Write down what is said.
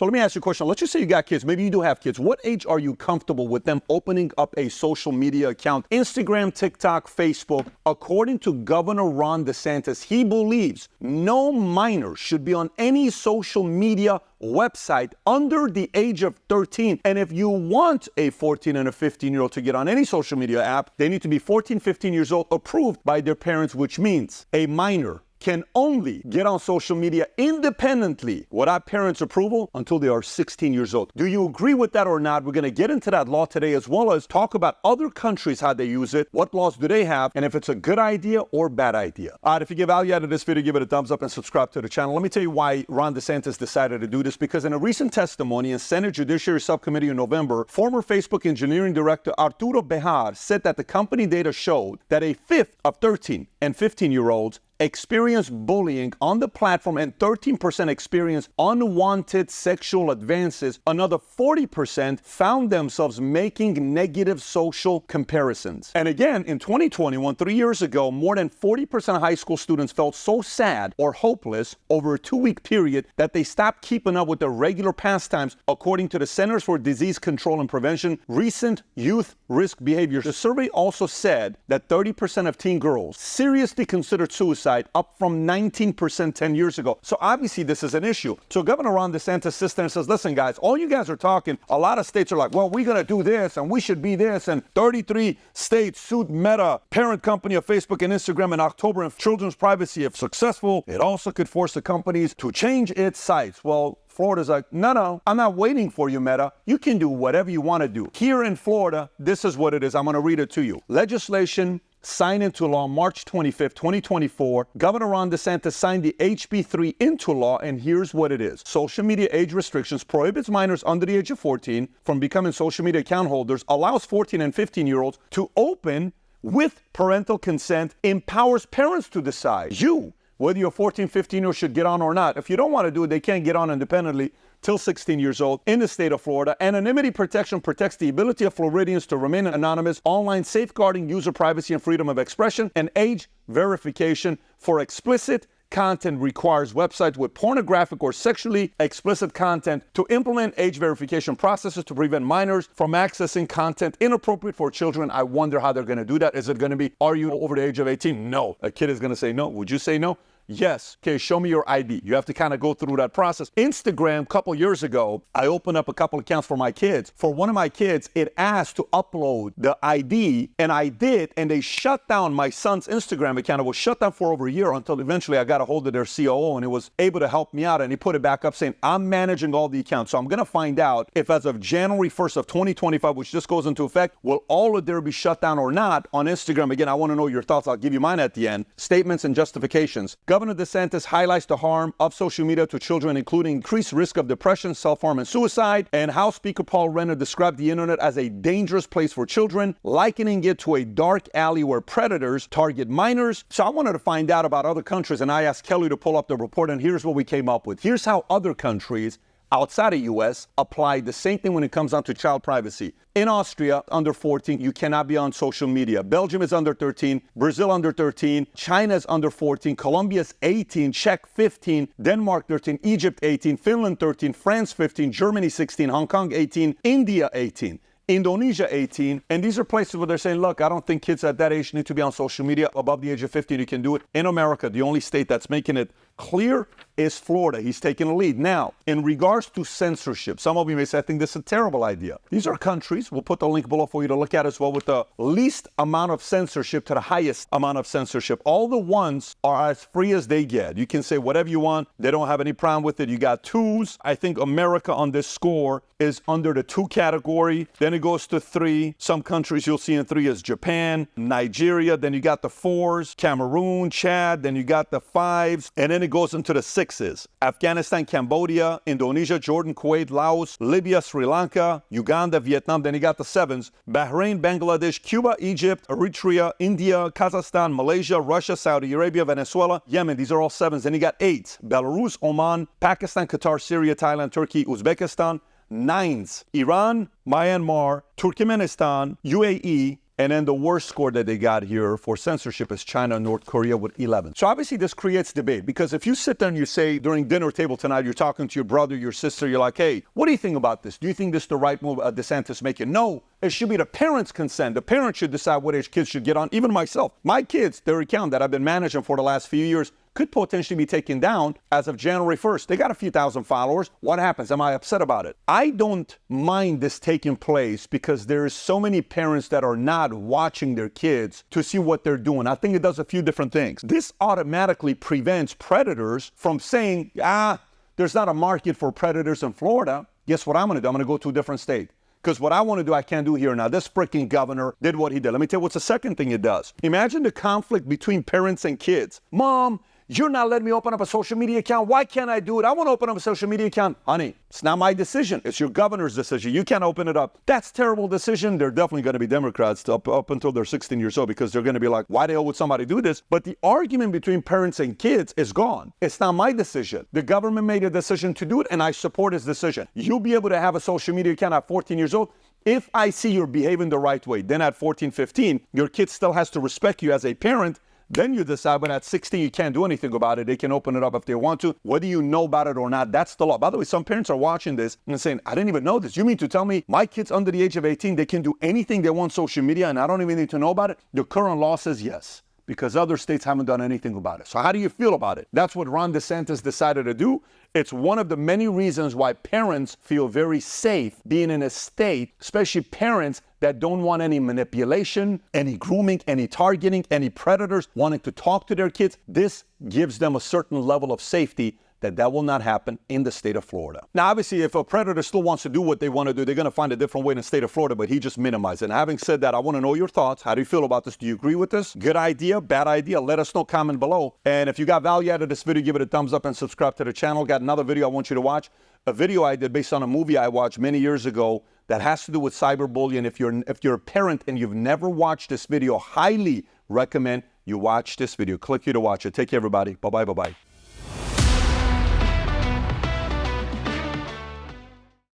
So let me ask you a question. Let's just say you got kids. Maybe you do have kids. What age are you comfortable with them opening up a social media account? Instagram, TikTok, Facebook. According to Governor Ron DeSantis, he believes no minor should be on any social media website under the age of 13. And if you want a 14 and a 15-year-old to get on any social media app, they need to be 14, 15 years old, approved by their parents, which means a minor can only get on social media independently without parents' approval until they are 16 years old. Do you agree with that or not? We're going to get into that law today, as well as talk about other countries, how they use it, what laws do they have, and if it's a good idea or bad idea. All right, if you get value out of this video, give it a thumbs up and subscribe to the channel. Let me tell you why Ron DeSantis decided to do this, because in a recent testimony in Senate Judiciary Subcommittee in November, former Facebook engineering director Arturo Bejar said that the company data showed that a fifth of 13 and 15-year-olds experience bullying on the platform, and 13% experience unwanted sexual advances. Another 40% found themselves making negative social comparisons. And again, in 2021, 3 years ago, more than 40% of high school students felt so sad or hopeless over a 2-week period that they stopped keeping up with their regular pastimes, according to the Centers for Disease Control and Prevention recent youth risk behaviors. The survey also said that 30% of teen girls seriously considered suicide, up from 19% 10 years ago. So obviously this is an issue. So Governor Ron DeSantis sits there and says, listen guys, all you guys are talking, a lot of states are like, well, we're going to do this and we should be this. And 33 states sued Meta, parent company of Facebook and Instagram, in October, and children's privacy, if successful, it also could force the companies to change its sites. Well, Florida's like, no, I'm not waiting for you, Meta. You can do whatever you want to do. Here in Florida, this is what it is. I'm going to read it to you. Legislation signed into law March 25th, 2024. Governor Ron DeSantis signed the HB 3 into law, and here's what it is. Social media age restrictions prohibits minors under the age of 14 from becoming social media account holders, allows 14 and 15-year-olds to open with parental consent, empowers parents to decide whether your 14, 15-year-old should get on or not. If you don't want to do it, they can't get on independently till 16 years old in the state of Florida. Anonymity protection protects the ability of Floridians to remain anonymous online, safeguarding user privacy and freedom of expression. And age verification for explicit content requires websites with pornographic or sexually explicit content to implement age verification processes to prevent minors from accessing content inappropriate for children. I wonder how they're going to do that. Is it going to be, are you over the age of 18? No. A kid is going to say no. Would you say no? Yes. Okay, show me your ID. You have to kind of go through that process. Instagram, a couple years ago, I opened up a couple accounts for my kids. For one of my kids, it asked to upload the ID, and I did, and they shut down my son's Instagram account. It was shut down for over a year until eventually I got a hold of their COO, and he was able to help me out, and he put it back up saying, I'm managing all the accounts. So I'm going to find out if as of January 1st of 2025, which just goes into effect, will all of there be shut down or not on Instagram? Again, I want to know your thoughts. I'll give you mine at the end. Statements and justifications. Governor DeSantis highlights the harm of social media to children, including increased risk of depression, self-harm, and suicide, and how Speaker Paul Renner described the internet as a dangerous place for children, likening it to a dark alley where predators target minors. So I wanted to find out about other countries, and I asked Kelly to pull up the report, and here's what we came up with. Here's how other countries outside of U.S. apply the same thing when it comes down to child privacy. In Austria, under 14, you cannot be on social media. Belgium is under 13, Brazil under 13, China is under 14, Colombia is 18, Czech 15, Denmark 13, Egypt 18, Finland 13, France 15, Germany 16, Hong Kong 18, India 18. Indonesia 18, and these are places where they're saying, look, I don't think kids at that age need to be on social media. Above the age of 15, you can do it. In America, the only state that's making it clear is Florida. He's taking the lead. Now, in regards to censorship, some of you may say, I think this is a terrible idea. These are countries, we'll put the link below for you to look at as well, with the least amount of censorship to the highest amount of censorship. All the ones are as free as they get. You can say whatever you want. They don't have any problem with it. You got twos. I think America on this score is under the 2 category. Then it goes to 3. Some countries you'll see in 3 is Japan, Nigeria. Then you got the 4s, Cameroon, Chad. Then you got the 5s. And then it goes into the 6s. Afghanistan, Cambodia, Indonesia, Jordan, Kuwait, Laos, Libya, Sri Lanka, Uganda, Vietnam. Then you got the 7s. Bahrain, Bangladesh, Cuba, Egypt, Eritrea, India, Kazakhstan, Malaysia, Russia, Saudi Arabia, Venezuela, Yemen. These are all 7s. Then you got 8s. Belarus, Oman, Pakistan, Qatar, Syria, Thailand, Turkey, Uzbekistan. 9s. Iran, Myanmar, Turkmenistan, UAE, And then the worst score that they got here for censorship is China and North Korea with 11. So obviously this creates debate, because if you sit there and you say during dinner table tonight, you're talking to your brother, your sister, you're like, hey, what do you think about this? Do you think this is the right move DeSantis making? No, it should be the parents' consent. The parents should decide what age kids should get on. Even myself, my kids, their account that I've been managing for the last few years could potentially be taken down as of January 1st. They got a few thousand followers. What happens? Am I upset about it? I don't mind this taking place because there's so many parents that are not watching their kids to see what they're doing. I think it does a few different things. This automatically prevents predators from saying, there's not a market for predators in Florida. Guess what I'm going to do? I'm going to go to a different state. Because what I want to do, I can't do here now. This freaking governor did what he did. Let me tell you what's the second thing it does. Imagine the conflict between parents and kids. Mom, you're not letting me open up a social media account. Why can't I do it? I want to open up a social media account. Honey, it's not my decision. It's your governor's decision. You can't open it up. That's a terrible decision. They're definitely going to be Democrats up until they're 16 years old, because they're going to be like, why the hell would somebody do this? But the argument between parents and kids is gone. It's not my decision. The government made a decision to do it, and I support his decision. You'll be able to have a social media account at 14 years old if I see you're behaving the right way. Then at 14, 15, your kid still has to respect you as a parent. Then you decide when at 16 you can't do anything about it. They can open it up if they want to. Whether you know about it or not, that's the law. By the way, some parents are watching this and saying, I didn't even know this. You mean to tell me my kids under the age of 18, they can do anything they want on social media and I don't even need to know about it? The current law says yes, because other states haven't done anything about it. So how do you feel about it? That's what Ron DeSantis decided to do. It's one of the many reasons why parents feel very safe being in a state, especially parents that don't want any manipulation, any grooming, any targeting, any predators wanting to talk to their kids. This gives them a certain level of safety that will not happen in the state of Florida. Now, obviously, if a predator still wants to do what they want to do, they're going to find a different way in the state of Florida, but he just minimized it. And having said that, I want to know your thoughts. How do you feel about this? Do you agree with this? Good idea? Bad idea? Let us know, comment below. And if you got value out of this video, give it a thumbs up and subscribe to the channel. Got another video I want you to watch. A video I did based on a movie I watched many years ago that has to do with cyberbullying. If you're a parent and you've never watched this video, highly recommend you watch this video. Click here to watch it. Take care, everybody. Bye-bye, bye-bye.